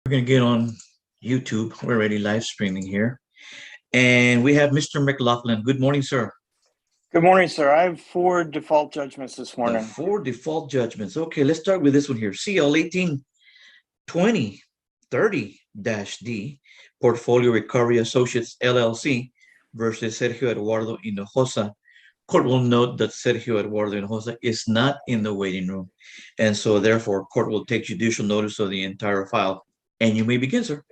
We're going to get on YouTube. We're already live streaming here. And we have Mr. McLaughlin. Good morning, sir. Good morning, sir. I have 4 default judgments this The morning. 4 default judgments. Okay, let's start with this one here. CL 1820-30-D, Portfolio Recovery Associates, LLC versus Sergio Eduardo Hinojosa. Court will note that Sergio Eduardo Hinojosa is not in the waiting room. And so therefore, court will take judicial notice of the entire file. And you may begin, sir.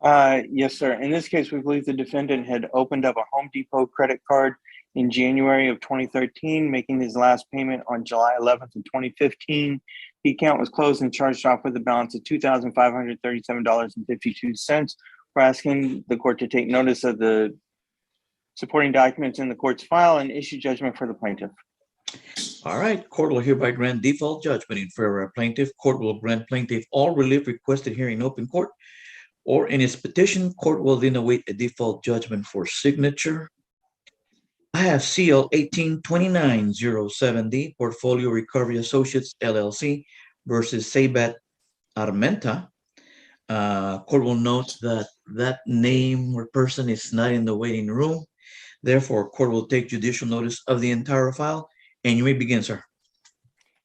Yes, sir. In this case, we believe the defendant had opened up a Home Depot credit card in January of 2013, making his last payment on July 11th of 2015. The account was closed and charged off with a balance of $2,537.52. We're asking the court to take notice of the supporting documents in the court's file and issue judgment for the plaintiff. All right, court will hereby grant default judgment in favor of plaintiff. Court will grant plaintiff all relief requested here in open court or in its petition. Court will then await a default judgment for signature. I have CL 1829-07D, Portfolio Recovery Associates, LLC versus Saybat Armenta. Court will note that that name or person is not in the waiting room. Therefore, court will take judicial notice of the entire file. And you may begin, sir.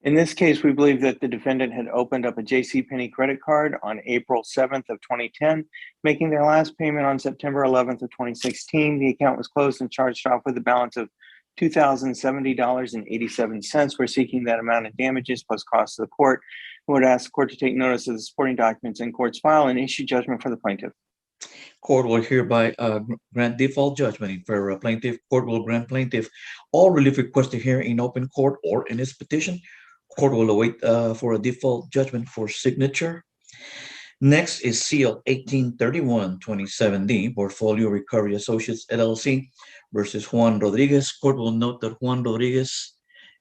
In this case, we believe that the defendant had opened up a JCPenney credit card on April 7th of 2010, making their last payment on September 11th of 2016. The account was closed and charged off with a balance of $2,070.87. We're seeking that amount of damages plus costs to the court. We would ask the court to take notice of the supporting documents in court's file and issue judgment for the plaintiff. Court will hereby grant default judgment in favor of plaintiff. Court will grant plaintiff all relief requested here in open court or in its petition. Court will await for a default judgment for signature. Next is CL 1831-27D, Portfolio Recovery Associates, LLC versus Juan Rodriguez. Court will note that Juan Rodriguez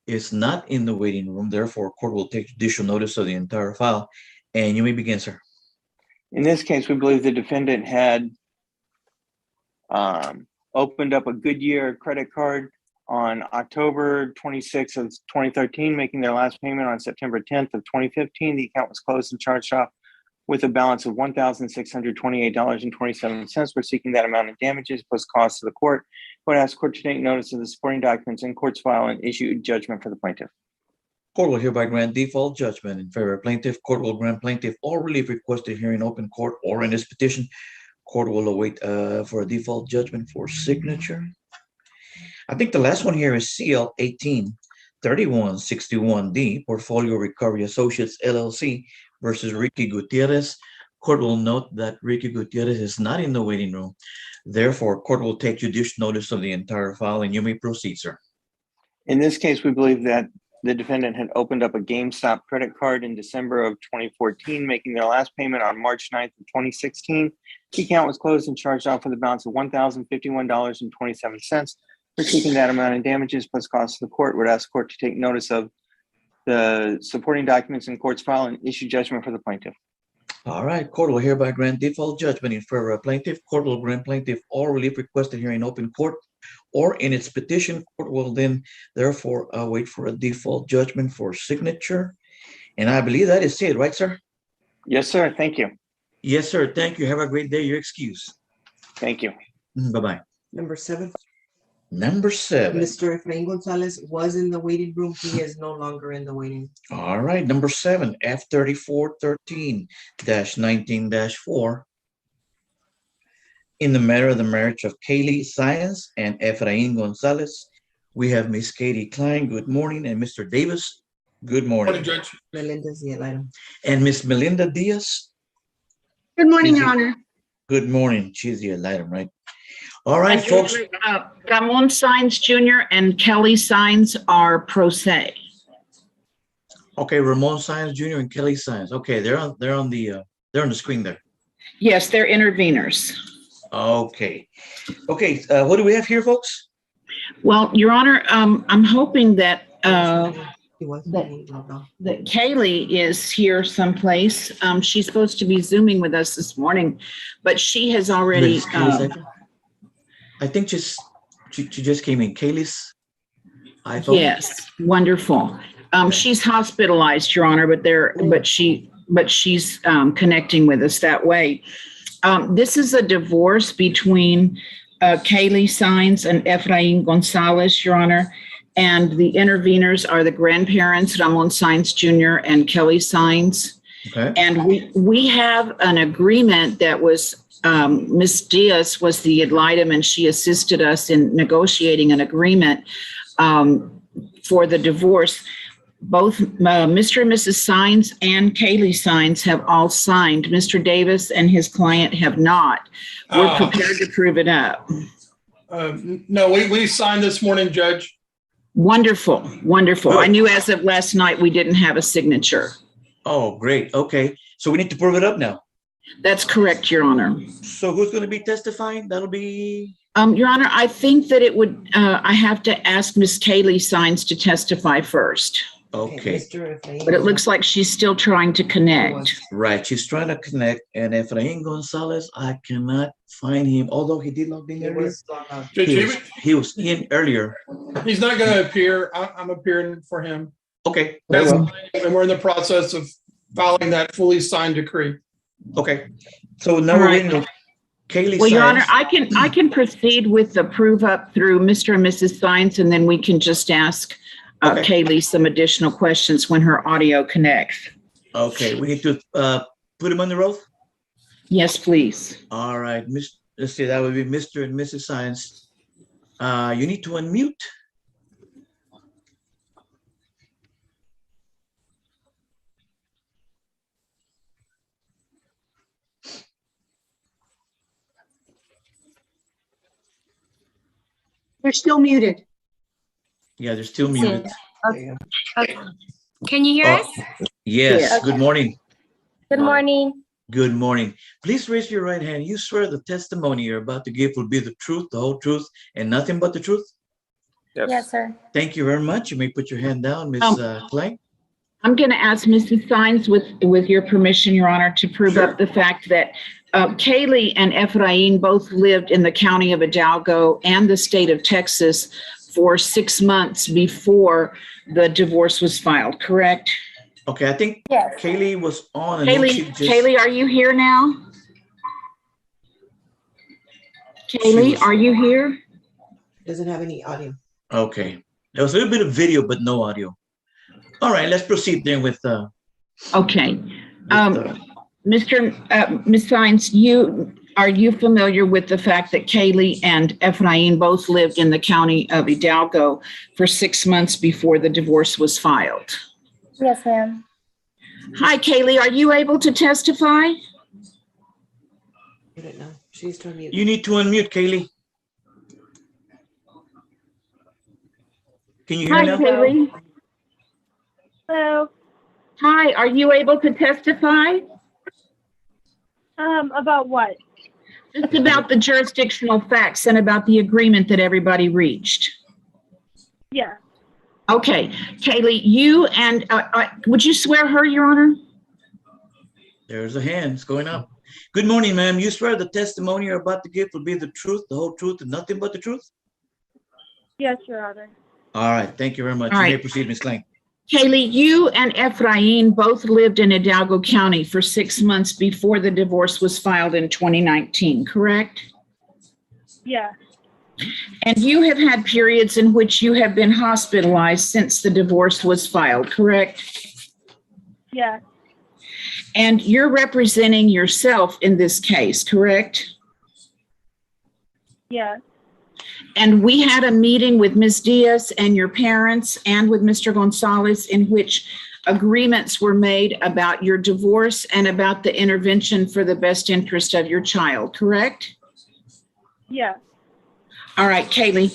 is not in the waiting room. Therefore, court will take judicial notice of the entire file. And you may begin, sir. In this case, we believe the defendant had opened up a Goodyear credit card on October 26th of 2013, making their last payment on September 10th of 2015. The account was closed and charged off with a balance of $1,628.27. We're seeking that amount of damages plus costs to the court. Would ask court to take notice of the supporting documents in court's file and issue judgment for the plaintiff. Court will hereby grant default judgment in favor of plaintiff. Court will grant plaintiff all relief requested here in open court or in its petition. Court will await for a default judgment for signature. I think the last one here is CL 1831-61D, Portfolio Recovery Associates, LLC versus Ricky Gutierrez. Court will note that Ricky Gutierrez is not in the waiting room. Therefore, court will take judicial notice of the entire file, and you may proceed, sir. In this case, we believe that the defendant had opened up a GameStop credit card in December of 2014, making their last payment on March 9th of 2016. The account was closed and charged off with a balance of $1,051.27. We're seeking that amount of damages plus costs to the court. Would ask court to take notice of the supporting documents in court's file and issue judgment for the plaintiff. All right, court will hereby grant default judgment in favor of plaintiff. Court will grant plaintiff all relief requested here in open court or in its petition. Court will then therefore wait for a default judgment for signature. And I believe that is it, right, sir? Yes, sir. Thank you. Yes, sir. Thank you. Have a great day. Your excuse. Thank you. Bye-bye. Number 7. Number 7. Mr. Efrain Gonzalez was in the waiting room. He is no longer in the waiting. All right. Number 7, F3413-19-4. In the matter of the marriage of Kaylee Science and Efrain Gonzalez, we have Miss Katie Klein. Good morning. And Mr. Davis. Good morning. Morning, Judge. Melinda's the item. And Miss Melinda Diaz. Good morning, Your Honor. Good morning. She's the item, right? All right, folks. Ramon Signs Jr. and Kelly Signs are pro se. Okay, Ramon Science Jr. and Kelly Science. Okay, they're on the screen there. Yes, they're interveners. Okay. Okay, what do we have here, folks? Well, Your Honor, I'm hoping that He wasn't That- being logged on. that Kaylee is here someplace. She's supposed to be Zooming with us this morning, but she has already. I think she just came in. Kaylee's iPhone. Yes, wonderful. She's hospitalized, Your Honor, but she but she's connecting with us that way. This is a divorce between Kaylee Sines and Efrain Gonzalez, Your Honor. And the interveners are the grandparents, Ramon Sines Jr. and Kelly Sines. Okay. And we have an agreement that was, Ms. Diaz was the ad litem, and she assisted us in negotiating an agreement for the divorce. Both Mr. and Mrs. Sines and Kaylee Sines have all signed. Mr. Davis and his client have not. We're prepared to prove it up. No, we signed this morning, Judge. Wonderful, wonderful. Good. I knew as of last night, we didn't have a signature. Oh, great. Okay. So we need to prove it up now. That's correct, Your Honor. So who's going to be testifying? That'll be. Your Honor, I think that it would, I have to ask Miss Kaylee Sines to testify first, Okay. Mr. Efrain. but it looks like she's still trying to connect. Right. She's trying to connect. And Efrain Gonzalez, I cannot find him, although he did log in It earlier. was logged out. Judge, He was in earlier. he's not going to appear. I'm appearing for him. Okay. That's, and we're in the process of filing that fully signed decree. Okay. So now All we're right. waiting on Kaylee Well, Your Honor, Sines. I can proceed with the prove up through Mr. and Mrs. Sines, and then we can just ask Okay. Kaylee some additional questions when her audio connects. Okay. We need to put him on the road. Yes, please. All right. Let's see. That would be Mr. and Mrs. Sines. You need to unmute. You're still muted. Yeah, they're still muted. There you Okay. Can you hear us? Yes. Yes. Good morning. Good morning. Good morning. Please raise your right hand. You swear the testimony you're about to give will be the truth, the whole truth, and nothing but the truth? Yes, sir. Thank you very much. You may put your hand down, Ms. Klein. I'm going to ask Mrs. Sines, with your permission, Your Honor, to prove Sure. up the fact that Kaylee and Efrain both lived in the county of Hidalgo and the state of Texas for 6 months before the divorce was filed, correct? Okay, I think Yes. Kaylee was on. And then she just- Kaylee, are you here now? Kaylee, was- are you here? Doesn't have any audio. Okay. There was a little bit of video, but no audio. All right, let's proceed then with Okay. Ms. Sines, are you familiar with the fact that Kaylee and Efrain both lived in the county of Hidalgo for 6 months before the divorce was filed? Yes, ma'am. Hi, Kaylee, are you able to testify? I don't know. She's trying to. you need to unmute, Kaylee. Can you hear Hi, me now? Kaylee. Hello. Hi, are you able to testify? About what? Just about the jurisdictional facts and about the agreement that everybody reached. Yeah. Okay, Kaylee, you and, would you swear her, Your Honor? There's a hand. It's going up. Good morning, ma'am. You swear the testimony you're about to give will be the truth, the whole truth, and nothing but the truth? Yes, Your Honor. All right. Thank you very much. All You may right. proceed, Ms. Klein. Kaylee, you and Efrain both lived in Hidalgo County for 6 months before the divorce was filed in 2019, correct? Yeah. And you have had periods in which you have been hospitalized since the divorce was filed, correct? Yeah. And you're representing yourself in this case, correct? Yeah. And we had a meeting with Ms. Diaz and your parents and with Mr. Gonzalez in which agreements were made about your divorce and about the intervention for the best interest of your child, correct? Yeah. All right, Kaylee,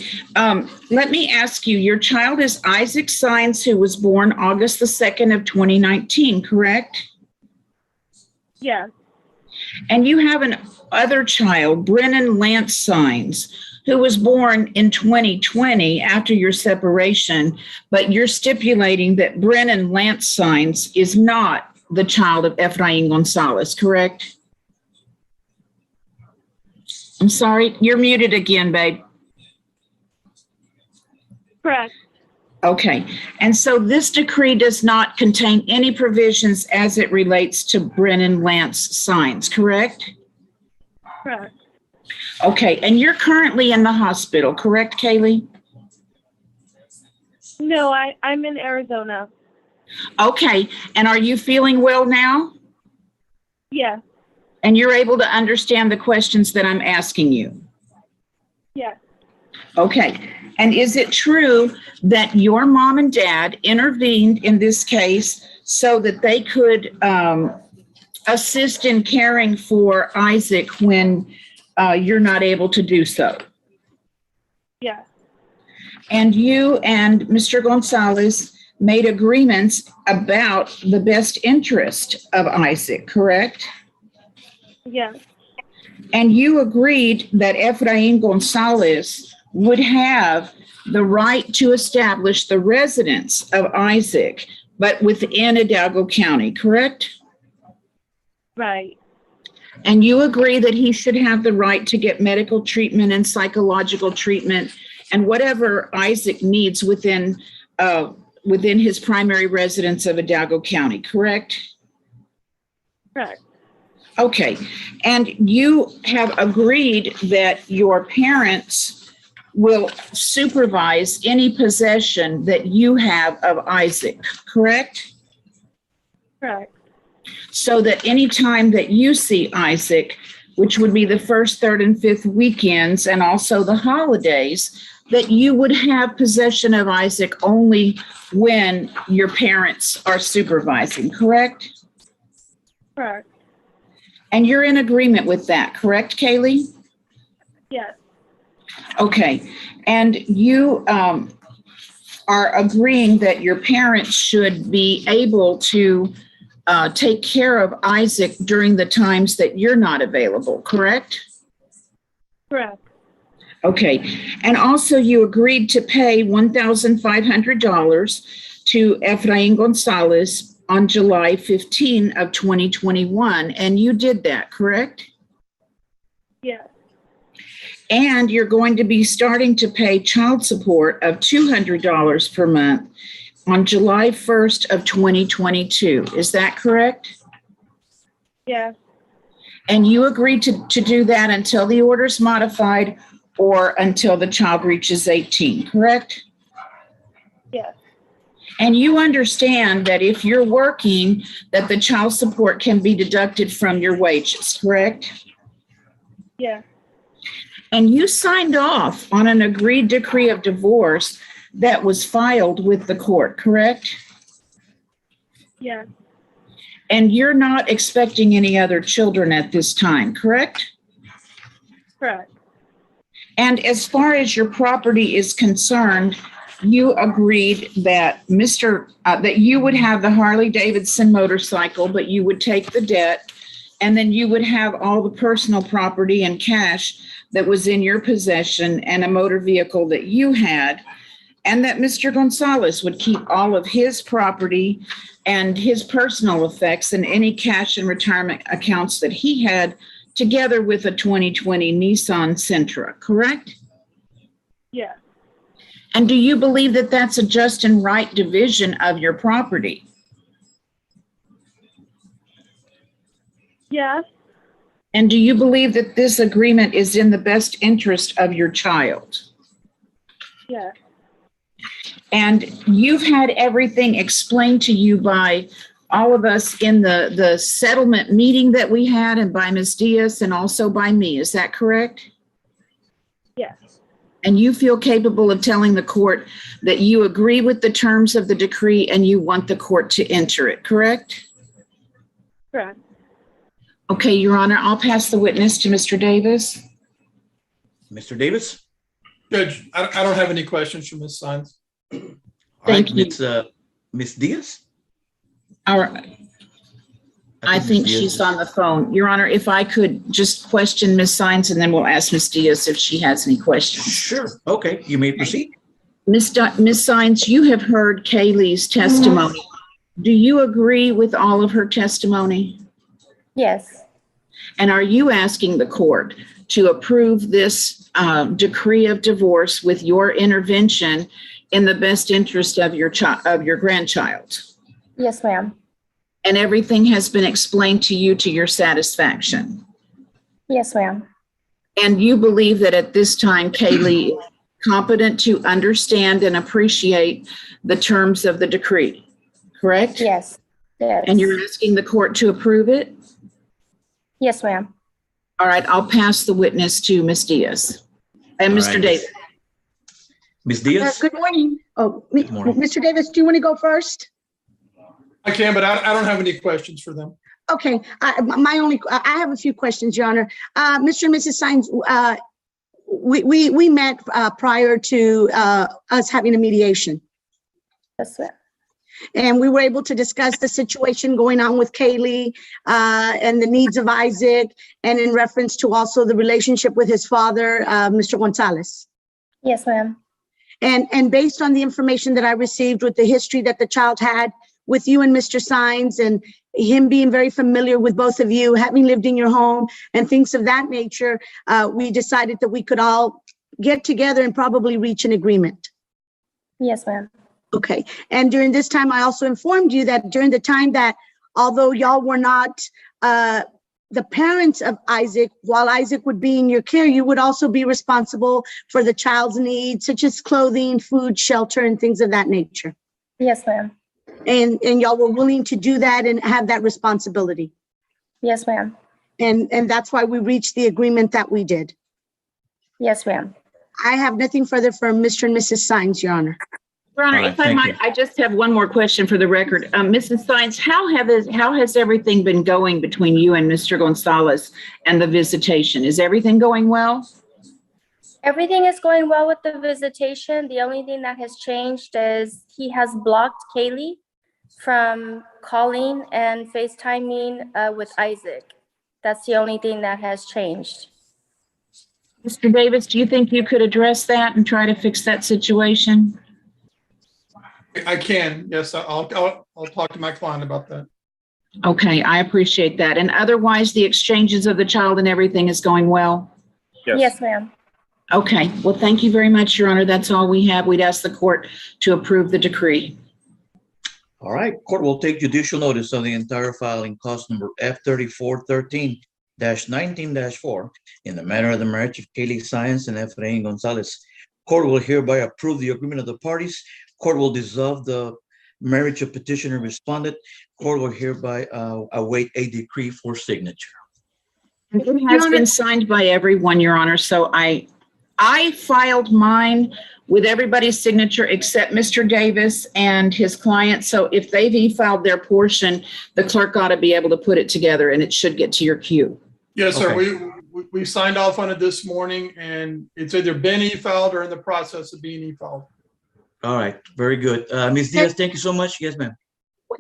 let me ask you, your child is Isaac Sines, who was born August the 2nd of 2019, correct? Yeah. And you have an other child, Brennan Lance Sines, who was born in 2020 after your separation, but you're stipulating that Brennan Lance Sines is not the child of Efrain Gonzalez, correct? I'm sorry, you're muted again, babe. Correct. Okay, and so this decree does not contain any provisions as it relates to Brennan Lance signs, correct? Correct. Okay, and you're currently in the hospital, correct, Kaylee? No, I'm in Arizona. Okay, and are you feeling well now? Yes. And you're able to understand the questions that I'm asking you? Yes. Okay, and is it true that your mom and dad intervened in this case so that they could assist in caring for Isaac when you're not able to do so? Yes. And you and Mr. Gonzalez made agreements about the best interest of Isaac, correct? Yes. And you agreed that Efrain Gonzalez would have the right to establish the residence of Isaac, but within Hidalgo County, correct? Right. And you agree that he should have the right to get medical treatment and psychological treatment and whatever Isaac needs within his primary residence of Hidalgo County, correct? Correct. Okay, and you have agreed that your parents will supervise any possession that you have of Isaac, correct? Correct. So that any time that you see Isaac, which would be the first, third, and fifth weekends, and also the holidays, that you would have possession of Isaac only when your parents are supervising, correct? Correct. And you're in agreement with that, correct, Kaylee? Yes. Okay, and you are agreeing that your parents should be able to take care of Isaac during the times that you're not available, correct? Correct. Okay, and also you agreed to pay $1,500 to Efrain Gonzalez on July 15 of 2021, and you did that, correct? Yes. And you're going to be starting to pay child support of $200 per month on July 1st of 2022. Is that correct? Yes. And you agreed to do that until the order's modified or until the child reaches 18, correct? Yes. And you understand that if you're working, that the child support can be deducted from your wages, correct? Yes. And you signed off on an agreed decree of divorce that was filed with the court, correct? Yes. And you're not expecting any other children at this time, correct? Correct. And as far as your property is concerned, you agreed that that you would have the Harley Davidson motorcycle, but you would take the debt, and then you would have all the personal property and cash that was in your possession and a motor vehicle that you had, and that Mr. Gonzalez would keep all of his property and his personal effects and any cash and retirement accounts that he had, together with a 2020 Nissan Sentra, correct? Yes. And do you believe that that's a just and right division of your property? Yes. And do you believe that this agreement is in the best interest of your child? Yes. And you've had everything explained to you by all of us in the settlement meeting that we had, and by Ms. Diaz and also by me. Is that correct? Yes. And you feel capable of telling the court that you agree with the terms of the decree and you want the court to enter it, correct? Correct. Okay, Your Honor, I'll pass the witness to Mr. Davis. Mr. Davis? Judge, I don't have any questions for Ms. Sines. Thank you. Ms. Diaz? I think she's on the phone. Your Honor, if I could just question Ms. Sines, and then we'll ask Ms. Diaz if she has any questions. Sure. Okay, you may proceed. Ms. Sines, you have heard Kaylee's testimony. Do you agree with all of her testimony? Yes. And are you asking the court to approve this decree of divorce with your intervention in the best interest of your grandchild. Yes, ma'am. And everything has been explained to you to your satisfaction. Yes, ma'am. And you believe that at this time, Kaylee is competent to understand and appreciate the terms of the decree, correct? Yes. Yes. And you're asking the court to approve it? Yes, ma'am. All right, I'll pass the witness to Ms. Diaz. And All Mr. right. Davis. Ms. Diaz? Good morning. Oh, morning. Mr. Davis, do you want to go first? I can, but I don't have any questions for them. Okay, I have a few questions, Your Honor. Mr. and Mrs. Sines, we met prior to us having a mediation, Yes, ma'am. and we were able to discuss the situation going on with Kaylee and the needs of Isaac, and in reference to also the relationship with his father, Mr. Gonzalez. Yes, ma'am. And based on the information that I received with the history that the child had with you and Mr. Sines, and him being very familiar with both of you, having lived in your home and things of that nature, we decided that we could all get together and probably reach an agreement. Yes, ma'am. Okay. And during this time, I also informed you that during the time that, although y'all were not the parents of Isaac, while Isaac would be in your care, you would also be responsible for the child's needs, such as clothing, food, shelter, and things of that nature. Yes, ma'am. And y'all were willing to do that and have that responsibility. Yes, ma'am. And that's why we reached the agreement that we did. Yes, ma'am. I have nothing further for Mr. and Mrs. Sines, Your Honor. Your Honor, All right, if I thank might, you. I just have one more question for the record. Mrs. Sines, how has everything been going between you and Mr. Gonzalez and the visitation? Is everything going well? Everything is going well with the visitation. The only thing that has changed is he has blocked Kaylee from calling and FaceTiming with Isaac. That's the only thing that has changed. Mr. Davis, do you think you could address that and try to fix that situation? I can, yes, I'll talk to my client about that. Okay, I appreciate that. And otherwise, the exchanges of the child and everything is going well? Yes, ma'am. Okay, well, thank you very much, Your Honor. That's all we have. We'd ask the court to approve the decree. All right, court will take judicial notice of the entire filing cost number F3413-19-4 in the matter of the marriage of Kaylee Sines and Efrain Gonzalez. Court will hereby approve the agreement of the parties. Court will dissolve the marriage of petitioner and respondent. Court will hereby await a decree for signature. It has been signed by everyone, Your Honor, so I filed mine with everybody's signature except Mr. Davis and his client. So if they've e-filed their portion, the clerk ought to be able to put it together and it should get to your queue. Yes, sir. Okay. We signed off on it this morning, and it's either been e-filed or in the process of being e-filed. All right, very good. Ms. Diaz, thank you so much. Yes, ma'am.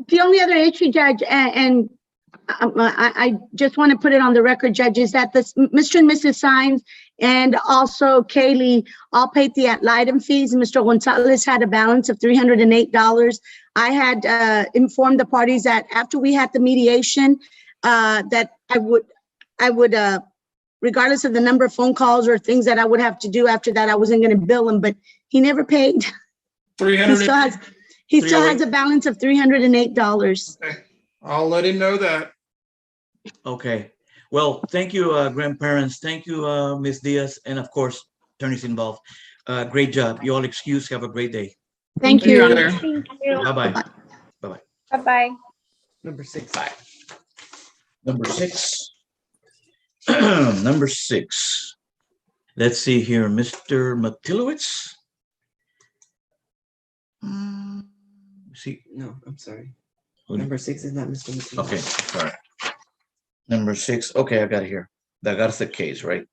The only other issue, Judge, and I just want to put it on the record, Judge, is that this Mr. and Mrs. Sines and also Kaylee all paid the ad litem fees. Mr. Gonzalez had a balance of $308. I had informed the parties that after we had the mediation, that I would, regardless of the number of phone calls or things that I would have to do after that, I wasn't going to bill him, but he never paid. He still has a balance of $308. Okay. I'll let him know that. Okay. Well, thank you, grandparents. Thank you, Ms. Diaz, and of course, attorneys involved. Great job. You all excused. Have a great day. Thank you. Your Honor. Thank you. Bye-bye. Bye-bye. Number 6. Bye. Number 6. Number 6. Let's see here, Mr. Matilowitz. See, No, I'm sorry. Who- Number 6 is not Mr. Matillo. okay, sorry. Number 6. Okay, I got it here. The Garza case, right?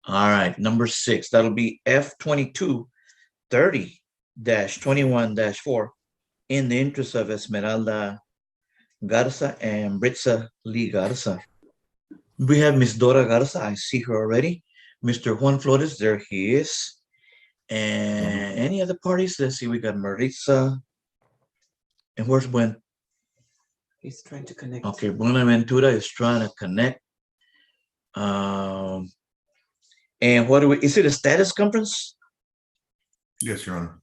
All right, number 6. That'll be F2230-21-4 in the interest of Esmeralda Garza and Britza Lee Garza. We have Miss Dora Garza. I see her already. Mr. Juan Flores, there he is. And any other parties? Let's see. We got Maritza. And where's Buen? He's trying to connect. Okay, Buenaventura is trying to connect. And what do we? Is it a status conference? Yes, Your Honor.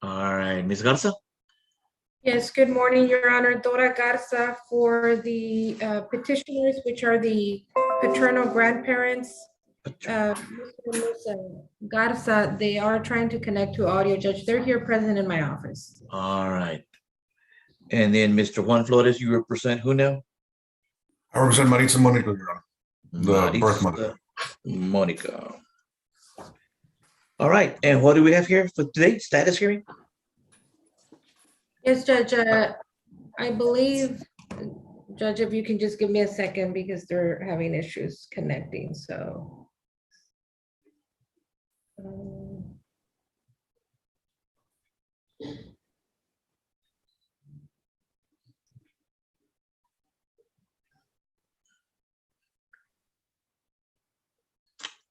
All right, Ms. Garza? Yes, good morning, Your Honor. Dora Garza for the petitioners, which are the paternal grandparents. Mr. and Ms. Garza, they are trying to connect to audio, Judge. They're here present in my office. All right. And then Mr. Juan Flores, you represent who now? I represent Maritza Monica, Your Honor, the birth mother. Monica. All right, and what do we have here for today? Status hearing? Yes, Judge, I believe, Judge, if you can just give me a second because they're having issues connecting, so.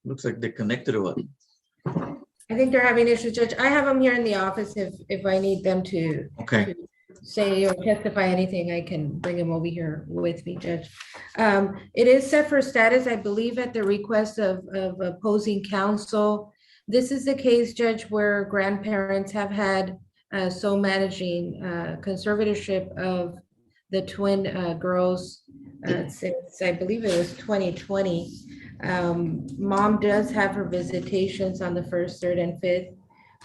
Looks like they're connected or what? I think they're having issues, Judge. I have them here in the office if I need them to. Okay. to say or testify anything, I can bring them over here with me, Judge. It is set for status, I believe, at the request of opposing counsel. This is the case, Judge, where grandparents have had sole managing conservatorship of the twin girls since I believe it was 2020. Mom does have her visitations on the 1st, 3rd, and 5th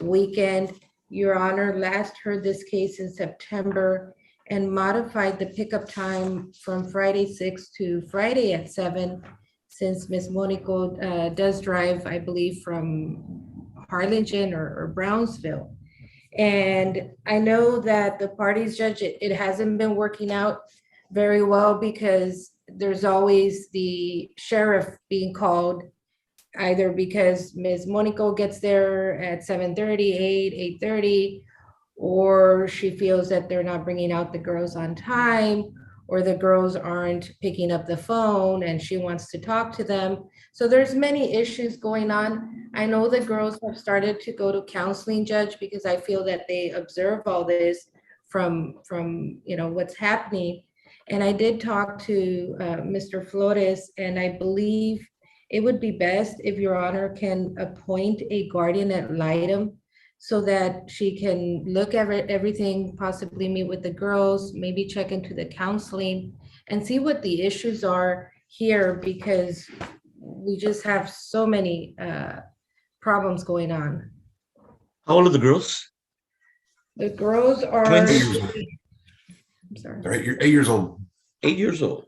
weekend. Your Honor last heard this case in September and modified the pickup time from Friday 6 to Friday at 7, since Ms. Monico does drive, I believe, from Harlingen or Brownsville. And I know that the parties, Judge, it hasn't been working out very well because there's always the sheriff being called, either because Ms. Monico gets there at 7:30, 8:30, or she feels that they're not bringing out the girls on time, or the girls aren't picking up the phone and she wants to talk to them. So there's many issues going on. I know the girls have started to go to counseling, Judge, because I feel that they observe all this from what's happening. And I did talk to Mr. Flores, and I believe it would be best if Your Honor can appoint a guardian ad litem so that she can look at everything, possibly meet with the girls, maybe check into the counseling and see what the issues are here, because we just have so many problems going on. How old are the girls? The girls are, Twins? I'm sorry. They're 8 years old. 8 years old.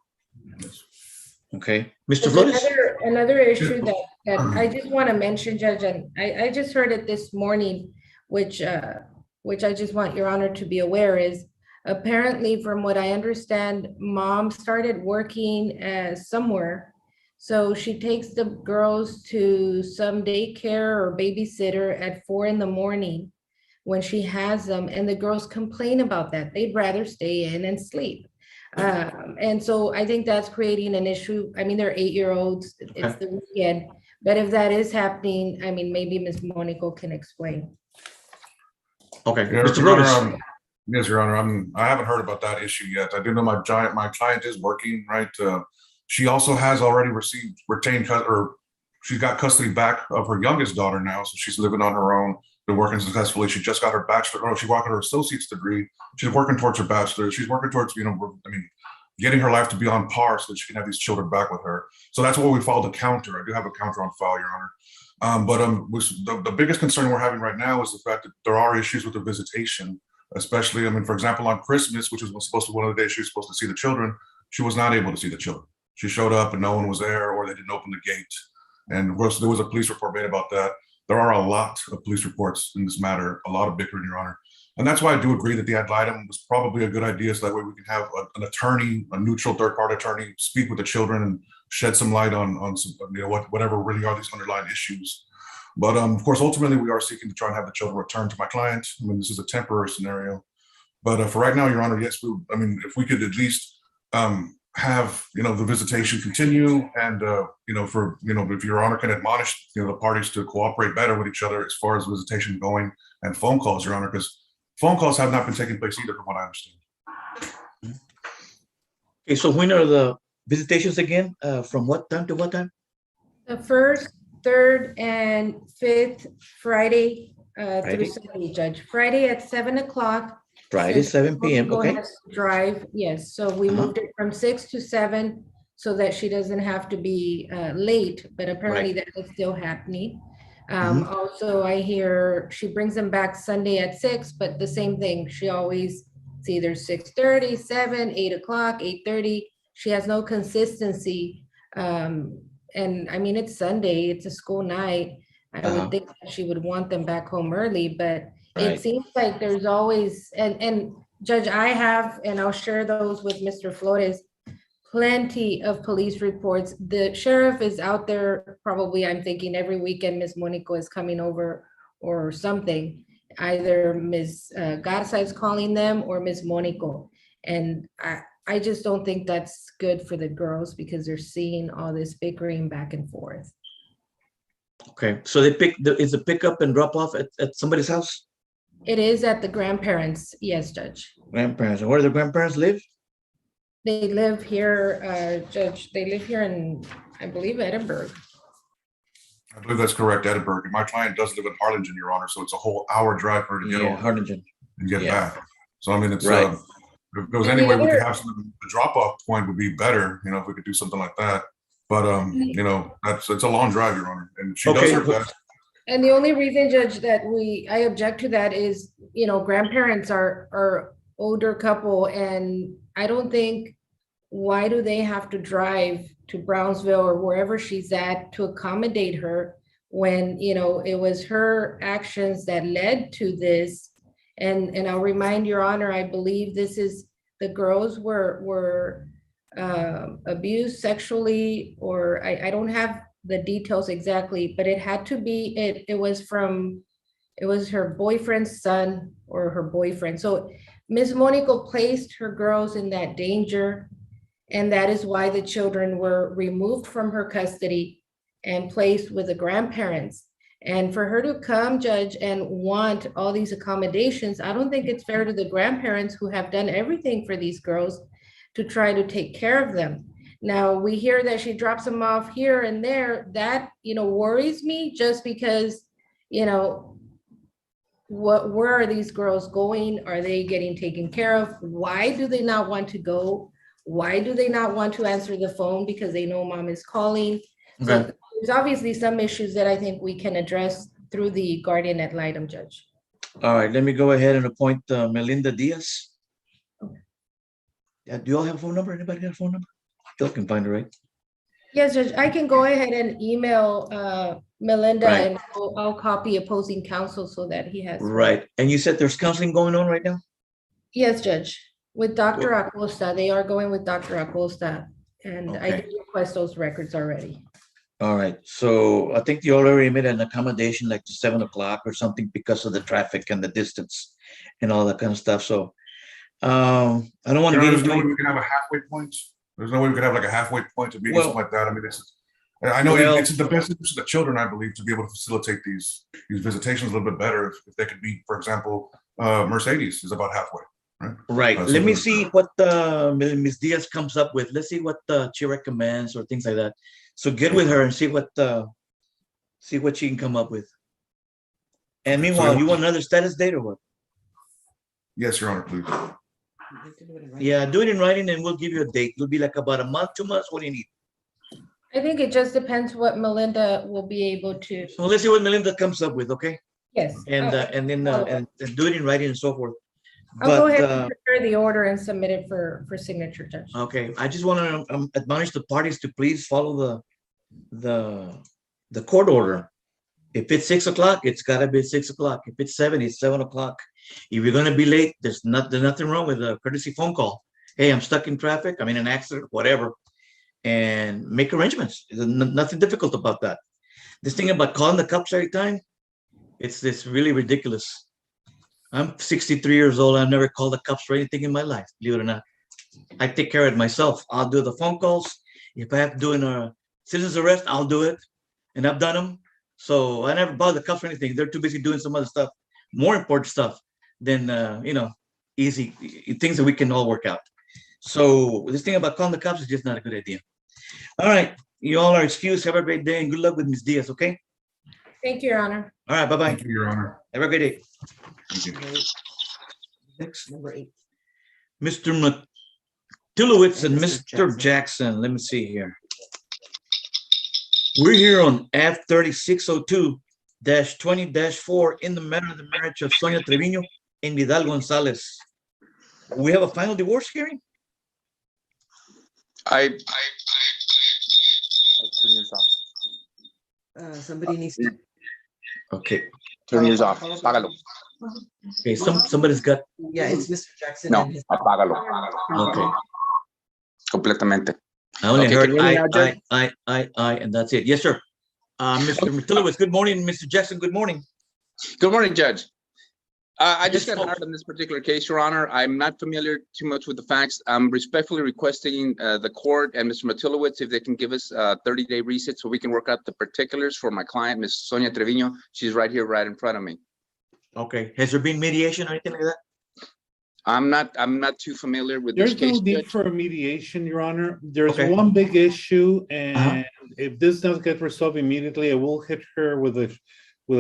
Okay, Mr. Flores? Another issue that I just want to mention, Judge, and I just heard it this morning, which I just want Your Honor to be aware is, apparently, from what I understand, Mom started working somewhere. So she takes the girls to some daycare or babysitter at 4 a.m. when she has them, and the girls complain about that. They'd rather stay in and sleep. And so I think that's creating an issue. I mean, they're 8-year-olds, it's the weekend, but if that is happening, I mean, maybe Ms. Monico can explain. Okay, Yeah, Mr. Your Flores? Honor, yes, Your Honor, I haven't heard about that issue yet. I do know my client is working, right? She also has already she's got custody back of her youngest daughter now, so she's living on her own. Been working successfully. She just got her bachelor. She got her associate's degree. She's working towards her bachelor. She's working towards, getting her life to be on par so that she can have these children back with her. So that's why we filed a counter. I do have a counter on file, Your Honor. The biggest concern we're having right now is the fact that there are issues with the visitation, especially, for example, on Christmas, which was supposed to be one of the days she was supposed to see the children, she was not able to see the children. She showed up and no one was there, or they didn't open the gate. And there was a police report made about that. There are a lot of police reports in this matter, a lot of bickering, Your Honor. And that's why I do agree that the ad litem was probably a good idea, so that way we can have an attorney, a neutral third-party attorney, speak with the children and shed some light on some, whatever really are these underlying issues. But of course, ultimately, we are seeking to try and have the children returned to my client. This is a temporary scenario. But for right now, Your Honor, yes, if we could at least have the visitation continue, and if Your Honor can admonish the parties to cooperate better with each other as far as visitation going, and phone calls, Your Honor, because phone calls have not been taking place either, from what I understand. Okay, so when are the visitations again? From what time to what time? The 1st, 3rd, and 5th Friday through Friday? Sunday, Judge. Friday at 7 o'clock. Friday, since 7 p.m., Monica okay? has to Drive, yes, so we Uh-huh. moved it from 6 to 7 so that she doesn't have to be late, but apparently that is still happening. Mhm. Also, I hear she brings them back Sunday at 6, but the same thing, she always, it's either 6:30, 7, 8 o'clock, 8:30. She has no consistency. And I mean, it's Sunday, it's a school night. I Uh-huh. would think that she would want them back home early, but it Right. seems like there's always, and Judge, I have, and I'll share those with Mr. Flores, plenty of police reports. The sheriff is out there probably, I'm thinking every weekend, Ms. Monico is coming over or something. Either Ms. Garza is calling them or Ms. Monico. And I just don't think that's good for the girls because they're seeing all this bickering back and forth. Okay, so is the pickup and drop off at somebody's house? It is at the grandparents, yes, Judge. Grandparents, and where do the grandparents live? They live here, Judge, they live here in, I believe, Edinburgh. I believe that's correct, Edinburgh. And my client does live in Harlingen, Your Honor, so it's a whole hour drive for her to get Yeah, over Harlingen. and get yeah. back. So I mean, it's, Right. if there was And any the way we could other- have something, the drop-off point would be better, you know, if we could do something like that. But, you know, it's a long drive, Your Honor, and she does Okay, her well- best. And the only reason, Judge, that I object to that is, you know, grandparents are older couple, and I don't think, why do they have to drive to Brownsville or wherever she's at to accommodate her when, you know, it was her actions that led to this? And I'll remind Your Honor, I believe this is, the girls were abused sexually, or I don't have the details exactly, but it had to be, it was her boyfriend's son or her boyfriend. So Ms. Monico placed her girls in that danger, and that is why the children were removed from her custody and placed with the grandparents. And for her to come, Judge, and want all these accommodations, I don't think it's fair to the grandparents who have done everything for these girls to try to take care of them. Now, we hear that she drops them off here and there. That, you know, worries me just because, you know, where are these girls going? Are they getting taken care of? Why do they not want to go? Why do they not want to answer the phone? Because they know mom is calling. So Okay. there's obviously some issues that I think we can address through the guardian ad litem, Judge. All right, let me go ahead and appoint Melinda Diaz. Do you all have a phone number? Anybody got a phone number? Still can find her, right? Yes, Judge, I can go ahead and email Melinda Right. and I'll copy opposing counsel so that he has. Right, and you said there's counseling going on right now? Yes, Judge, with Dr. Acosta, they are going with Dr. Acosta, and I Okay. did request those records already. All right, so I think you already made an accommodation like to 7 o'clock or something because of the traffic and the distance and all that kind of stuff, so I don't want to get There's into no way it. we can have a halfway point. There's no way we could have like a halfway point to meeting, Well- something like that. I mean, I know Well- it's in the best interest of the children, I believe, to be able to facilitate these visitations a little bit better. If they could be, for example, Mercedes is about halfway, right? Right, So let me there's- see what Ms. Diaz comes up with. Let's see what she recommends or things like that. So get with her and see what she can come up with. And meanwhile, you want another status date or what? Yes, Your Honor, please. Yeah, do it in writing and we'll give you a date. It'll be like about a month, 2 months. What do you need? I think it just depends what Melinda will be able to, So let's see what Melinda comes up with, okay? yes. And then and do it in writing and so forth. I'll go ahead But and prepare the order and submit it for signature, Judge. okay, I just want to admonish the parties to please follow the court order. If it's 6 o'clock, it's got to be 6 o'clock. If it's 7, it's 7 o'clock. If you're going to be late, there's nothing wrong with a courtesy phone call. Hey, I'm stuck in traffic. I'm in an accident, whatever, and make arrangements. There's nothing difficult about that. This thing about calling the cops every time, it's really ridiculous. I'm 63 years old. I've never called the cops for anything in my life, believe it or not. I take care of it myself. I'll do the phone calls. If I have to do a citizen's arrest, I'll do it. And I've done them. So I never bother the cops for anything. They're too busy doing some other stuff, more important stuff than, easy things that we can all work out. So this thing about calling the cops is just not a good idea. All right. You all are excused. Have a great day and good luck with Ms. Diaz, okay? Thank you, Your Honor. All right, bye-bye. Thank you, Your Honor. Have a great day. Thank you. Next, number 8. Mr. Matilowitz and And Mr. Mr. Jackson. Let me see here. We're here on F 3602-20-4 in the matter of the marriage of Sonia Trevino and Vidal Gonzalez. We have a final divorce hearing? Somebody needs to. Okay. Turn yours off. Follow- Apágalo. Okay, somebody's got, Yeah, it's Mr. Jackson. No, and his- apágalo. okay. Completamente. I only Okay, heard can you hear me now, Judge? I, and that's it. Yes, sir. Mr. Matilowitz, good morning. Mr. Jackson, good morning. Good morning, Judge. I just Yes, got hired on this particular case, Your Honor. I'm not familiar too much with the facts. I'm respectfully requesting the court and Mr. Matilowitz if they can give us a 30-day reset so we can work out the particulars for my client, Ms. Sonia Trevino. She's right here, right in front of me. Okay, has there been mediation or anything like that? I'm not too familiar with this There's no case, need Judge. for a mediation, Your Honor. There's Okay. one big issue, and if this doesn't get resolved immediately, I will hit her with a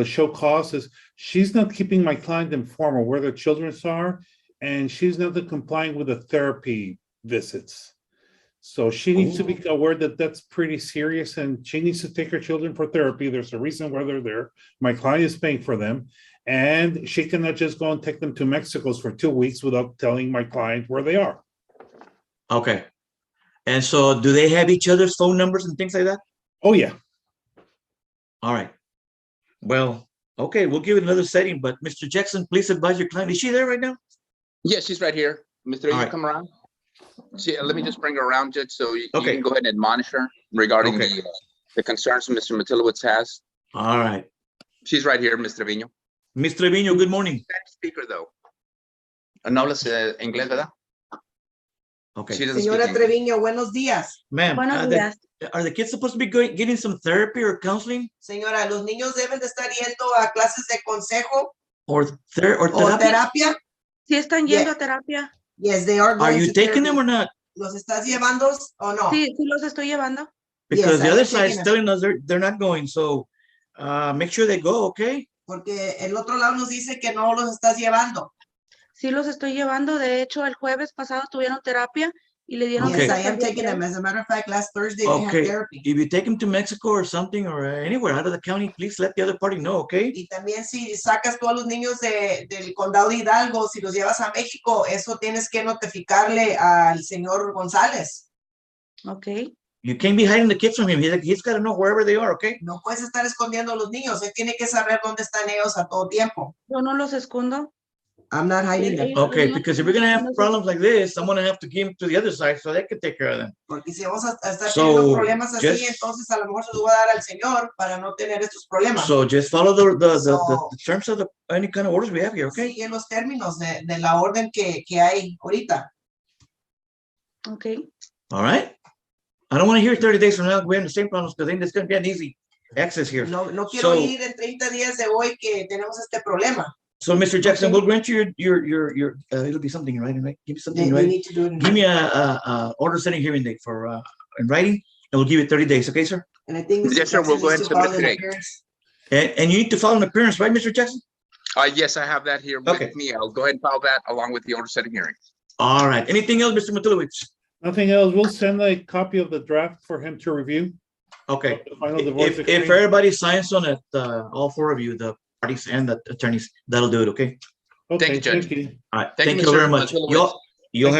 show cause. Is she's not keeping my client informed of where the children are, and she's not complying with the therapy visits. So she needs to be aware that that's pretty serious, and she needs to take her children for therapy. There's a reason why they're there. My client is paying for them. And she cannot just go and take them to Mexico for 2 weeks without telling my client where they are. Okay. And so do they have each other's phone numbers and things like that? Oh, yeah. All right. Well, okay, we'll give it another setting, but Mr. Jackson, please advise your client. Is she there right now? Yeah, she's right here. Mr. You right. come around. Let me just bring her around, Judge, so you Okay. can go ahead and admonish her regarding Okay. the concerns Mr. Matilowitz has. All right. She's right here, Mr. Trevino. Ms. Trevino, good morning. Speaker, though. No hablas inglés, ¿verdad? Okay. She doesn't speak Señora English. Treviño, buenos días. Ma'am, Buenos días. are the kids supposed to be getting some therapy or counseling Señora, los niños deben de estar yendo a clases de consejo or o therapy? terapia. Sí están Yeah. yendo a terapia. Yes, they are Are going you to taking them therapy. or not? ¿Los estás llevando o no? Sí, sí los estoy llevando. Because Yes, the I other am side is taking telling us they're not going. So make sure they go, okay? Porque el otro lado nos dice que no los estás llevando. Sí los estoy llevando. De hecho, el jueves pasado tuvieron terapia y le dieron. Okay. Yes, I hasta el am día taking 3. them. As a matter of fact, last Thursday they had Okay. therapy. If you take them to Mexico or something or anywhere out of the county, please let the other party know, okay? Y también si sacas tú a los niños del condado de Hidalgo, si los llevas a México, eso tienes que notificarle al señor González. Ok. You can't be hiding the kids from him. He's got to know wherever they are, okay? No puedes estar escondiendo a los niños. Él tiene que saber dónde están ellos a todo tiempo. Yo no los escondo. I'm not hiding them. Okay, because if we're gonna have problems like this, I'm gonna have to give them to the other side so they can take care of them. Porque si vamos a estar So, teniendo problemas así, just- entonces a lo mejor se los voy a dar al señor para no tener estos problemas. So just follow the So- terms of any kind of orders we have here, okay? Sigue los términos de la orden que hay ahorita. Ok. All right? I don't want to hear 30 days from now we're in the same problems because then it's gonna be an easy access here. No quiero So- ir en 30 días de hoy que tenemos este problema. So Mr. Jackson, Okay. we'll grant you your it'll be something in writing, right? Give me something in We writing. need to do it. in Give me a order setting hearing date for in writing, and we'll give you 30 days, okay, sir? And I think Mr. Yes, sir, we'll Jackson go ahead needs and to submit file an today. appearance. And you need to file an appearance, right, Mr. Jackson? Yes, I have that here Okay. with me. I'll go ahead and file that along with the order setting hearing. All right. Anything else, Mr. Matulowicz? Nothing else. We'll send a copy of the draft for him to review. Okay. The final divorce If decree. everybody signs on it, all four of you, the parties and the attorneys, that'll do it, okay? Okay, Thank you, Judge. thank you. All right. Thank you, Thank you Mr. very much. Matulowicz. You'll have